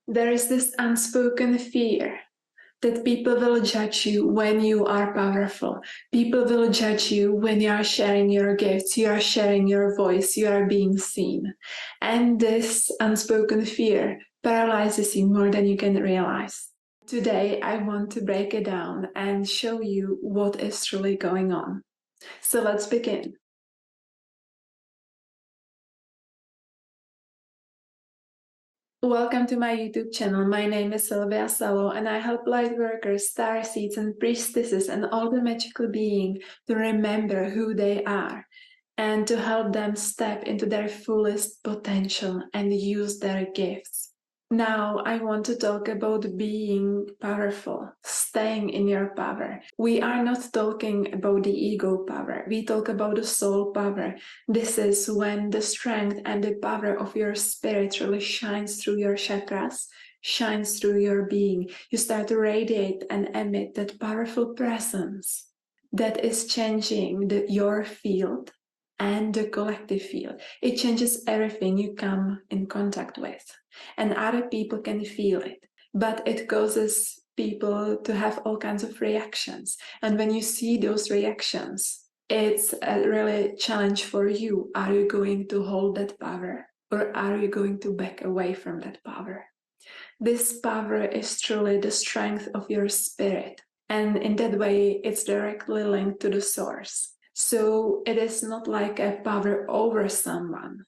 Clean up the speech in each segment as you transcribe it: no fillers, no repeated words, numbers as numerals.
There is this unspoken fear that people will judge you when you are powerful. People will judge you when you are sharing your gifts, you are sharing your voice, you are being seen. And this unspoken fear paralyzes you more than you can realize. Today, I want to break it down and show you what is truly going on. So let's begin. Welcome to my YouTube channel. My name is Sylvia Salow, and I help lightworkers, starseeds, and priestesses and all the magical beings to remember who they are and to help them step into their fullest potential and use their gifts. Now, I want to talk about being powerful, staying in your power. We are not talking about the ego power. We talk about the soul power. This is when the strength and the power of your spirit really shines through your chakras, shines through your being. You start to radiate and emit that powerful presence that is changing your field and the collective field. It changes everything you come in contact with, and other people can feel it, but it causes people to have all kinds of reactions. And when you see those reactions, it's a really challenge for you. Are you going to hold that power, or are you going to back away from that power? This power is truly the strength of your spirit, and in that way it's directly linked to the source. So it is not like a power over someone.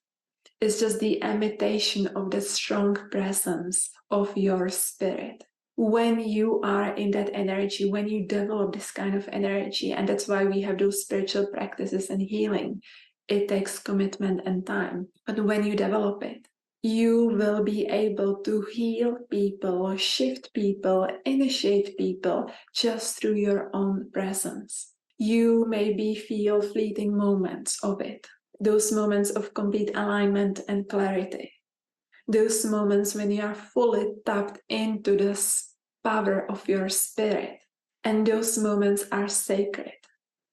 It's just the imitation of the strong presence of your spirit. When you are in that energy, when you develop this kind of energy, and that's why we have those spiritual practices and healing, it takes commitment and time. But when you develop it, you will be able to heal people, shift people, initiate people just through your own presence. You maybe feel fleeting moments of it, those moments of complete alignment and clarity, those moments when you are fully tapped into this power of your spirit. And those moments are sacred.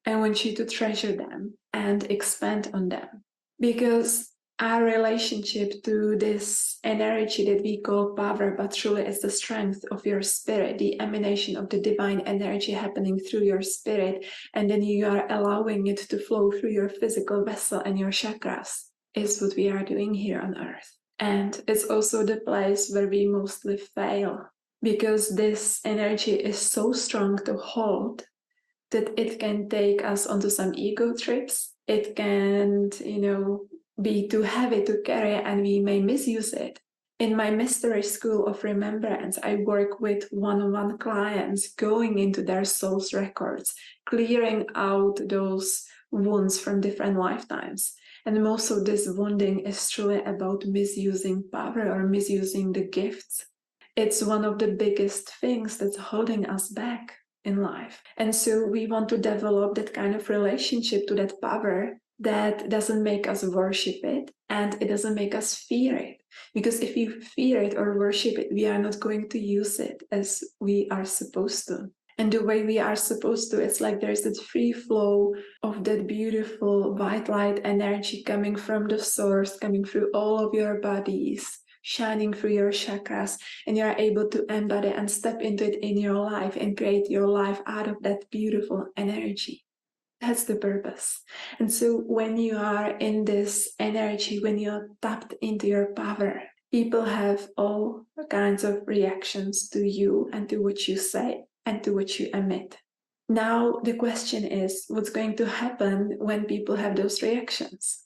I want you to treasure them and expand on them, because our relationship to this energy that we call power, but truly it's the strength of your spirit, the emanation of the divine energy happening through your spirit, and then you are allowing it to flow through your physical vessel and your chakras, is what we are doing here on earth. And it's also the place where we mostly fail, because this energy is so strong to hold that it can take us onto some ego trips. It can, be too heavy to carry, and we may misuse it. In my mystery school of remembrance, I work with one-on-one clients, going into their soul's records, clearing out those wounds from different lifetimes. And most of this wounding is truly about misusing power or misusing the gifts. It's one of the biggest things that's holding us back in life. And so we want to develop that kind of relationship to that power that doesn't make us worship it, and it doesn't make us fear it. Because if we fear it or worship it, we are not going to use it as we are supposed to. And the way we are supposed to, it's like there's that free flow of that beautiful white light energy coming from the source, coming through all of your bodies, shining through your chakras, and you're able to embody and step into it in your life and create your life out of that beautiful energy. That's the purpose. And so when you are in this energy, when you're tapped into your power, people have all kinds of reactions to you and to what you say and to what you emit. Now the question is, what's going to happen when people have those reactions?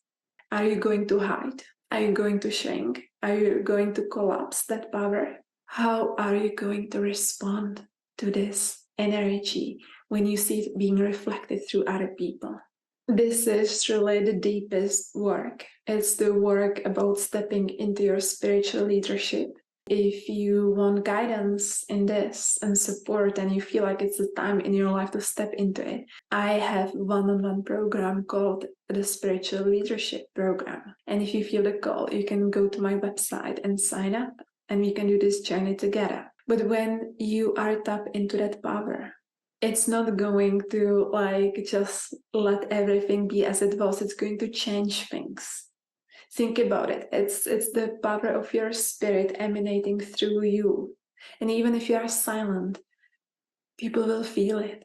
Are you going to hide? Are you going to shrink? Are you going to collapse that power? How are you going to respond to this energy when you see it being reflected through other people? This is truly the deepest work. It's the work about stepping into your spiritual leadership. If you want guidance in this and support, and you feel like it's the time in your life to step into it, I have one-on-one program called the Spiritual Leadership Program. And if you feel the call, you can go to my website and sign up, and we can do this journey together. But when you are tapped into that power, it's not going to just let everything be as it was. It's going to change things. Think about it. It's the power of your spirit emanating through you. And even if you are silent, people will feel it.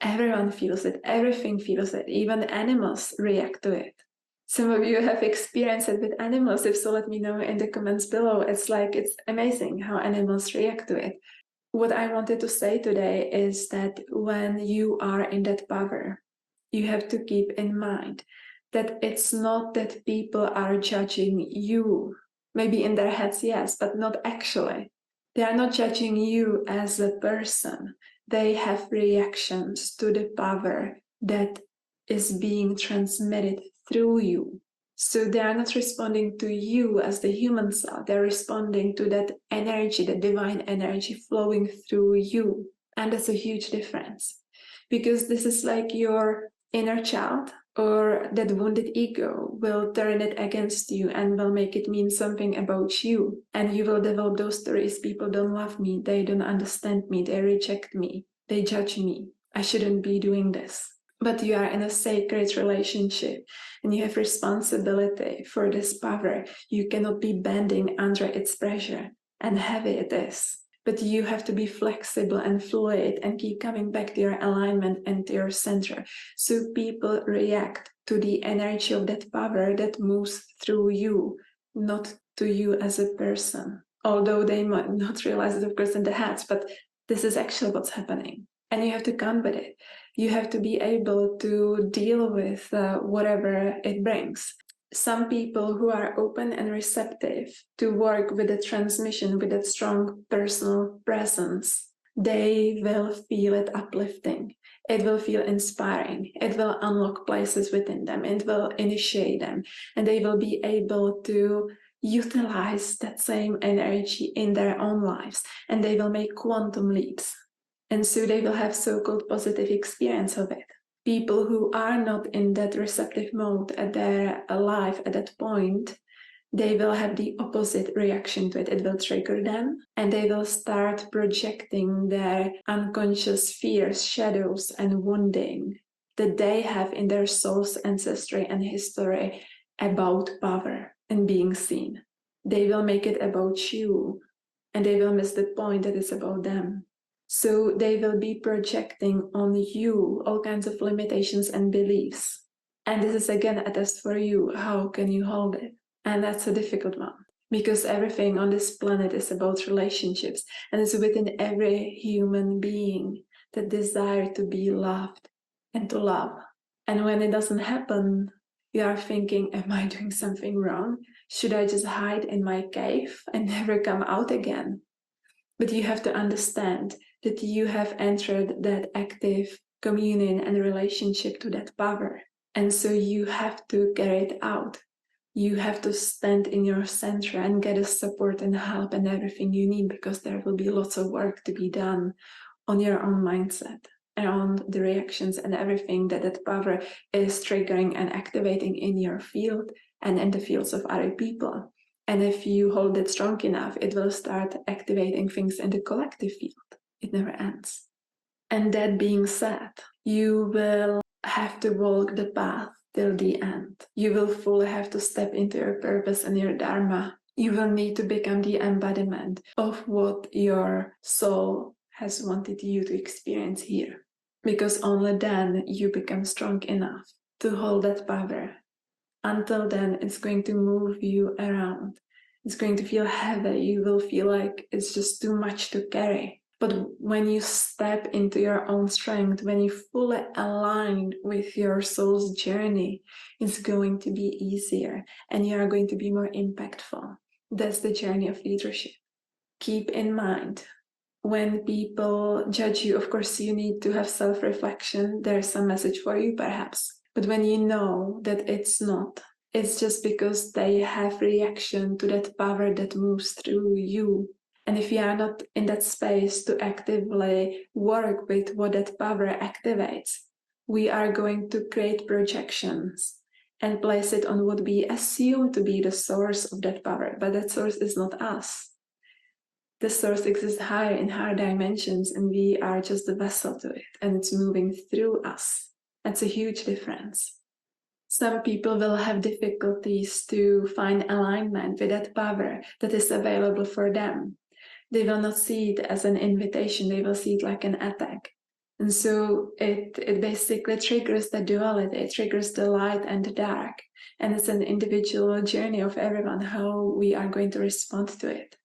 Everyone feels it. Everything feels it. Even animals react to it. Some of you have experienced it with animals. If so, let me know in the comments below. It's amazing how animals react to it. What I wanted to say today is that when you are in that power, you have to keep in mind that it's not that people are judging you. Maybe in their heads, yes, but not actually. They are not judging you as a person. They have reactions to the power that is being transmitted through you. So they are not responding to you as the human self. They're responding to that energy, the divine energy flowing through you. And that's a huge difference. Because this is like your inner child or that wounded ego will turn it against you and will make it mean something about you. And you will develop those stories. People don't love me. They don't understand me. They reject me. They judge me. I shouldn't be doing this. But you are in a sacred relationship and you have responsibility for this power. You cannot be bending under its pressure, and heavy it is. But you have to be flexible and fluid and keep coming back to your alignment and to your center. So people react to the energy of that power that moves through you, not to you as a person. Although they might not realize it, of course, in their heads, but this is actually what's happening. And you have to come with it. You have to be able to deal with whatever it brings. Some people who are open and receptive to work with the transmission, with that strong personal presence, they will feel it uplifting. It will feel inspiring. It will unlock places within them. It will initiate them. And they will be able to utilize that same energy in their own lives. And they will make quantum leaps. And so they will have so-called positive experience of it. People who are not in that receptive mode at their life at that point, they will have the opposite reaction to it. It will trigger them and they will start projecting their unconscious fears, shadows, and wounding that they have in their soul's ancestry and history about power and being seen. They will make it about you and they will miss the point that it's about them. So they will be projecting on you all kinds of limitations and beliefs. And this is again a test for you. How can you hold it? And that's a difficult one because everything on this planet is about relationships. And it's within every human being the desire to be loved and to love. And when it doesn't happen, you are thinking, am I doing something wrong? Should I just hide in my cave and never come out again? But you have to understand that you have entered that active communion and relationship to that power. And so you have to carry it out. You have to stand in your center and get the support and help and everything you need, because there will be lots of work to be done on your own mindset and on the reactions and everything that that power is triggering and activating in your field and in the fields of other people. And if you hold it strong enough, it will start activating things in the collective field. It never ends. And that being said, you will have to walk the path till the end. You will fully have to step into your purpose and your dharma. You will need to become the embodiment of what your soul has wanted you to experience here. Because only then you become strong enough to hold that power. Until then, it's going to move you around. It's going to feel heavy. You will feel like it's just too much to carry. But when you step into your own strength, when you fully align with your soul's journey, it's going to be easier and you are going to be more impactful. That's the journey of leadership. Keep in mind, when people judge you, of course, you need to have self-reflection. There's some message for you, perhaps. But when you know that it's not, it's just because they have reaction to that power that moves through you. And if you are not in that space to actively work with what that power activates, we are going to create projections and place it on what we assume to be the source of that power. But that source is not us. The source exists higher in higher dimensions, and we are just the vessel to it, and it's moving through us. That's a huge difference. Some people will have difficulties to find alignment with that power that is available for them. They will not see it as an invitation, they will see it like an attack. And so it basically triggers the duality, it triggers the light and the dark. And it's an individual journey of everyone, how we are going to respond to it.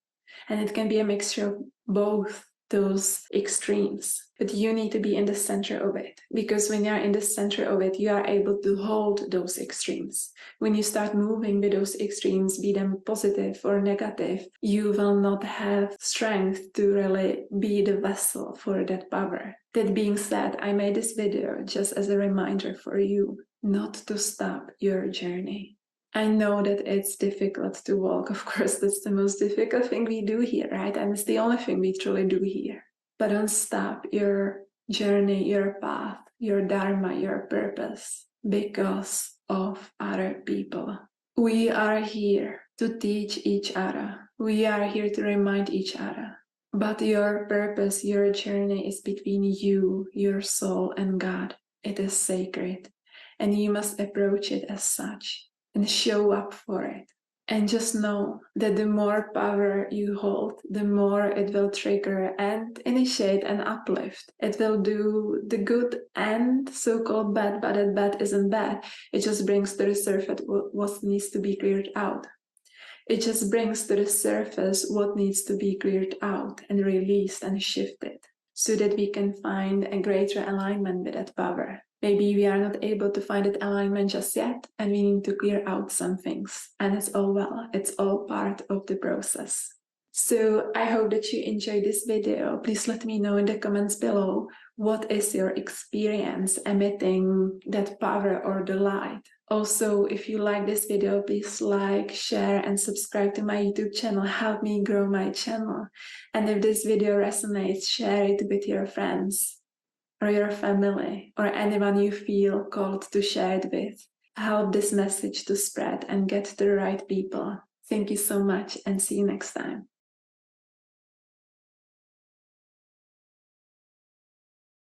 And it can be a mixture of both those extremes, but you need to be in the center of it, because when you're in the center of it, you are able to hold those extremes. When you start moving with those extremes, be them positive or negative, you will not have strength to really be the vessel for that power. That being said, I made this video just as a reminder for you not to stop your journey. I know that it's difficult to walk. Of course, that's the most difficult thing we do here, right? And it's the only thing we truly do here. But don't stop your journey, your path, your dharma, your purpose because of other people. We are here to teach each other. We are here to remind each other. But your purpose, your journey is between you, your soul, and God. It is sacred, and you must approach it as such and show up for it. And just know that the more power you hold, the more it will trigger and initiate an uplift. It will do the good and so-called bad, but that bad isn't bad. It just brings to the surface what needs to be cleared out. It just brings to the surface what needs to be cleared out and released and shifted, so that we can find a greater alignment with that power. Maybe we are not able to find that alignment just yet, and we need to clear out some things. And it's all well, it's all part of the process. So I hope that you enjoyed this video. Please let me know in the comments below, what is your experience emitting that power or the light? Also, if you like this video, please like, share, and subscribe to my YouTube channel. Help me grow my channel. And if this video resonates, share it with your friends or your family or anyone you feel called to share it with. Help this message to spread and get to the right people. Thank you so much, and see you next time.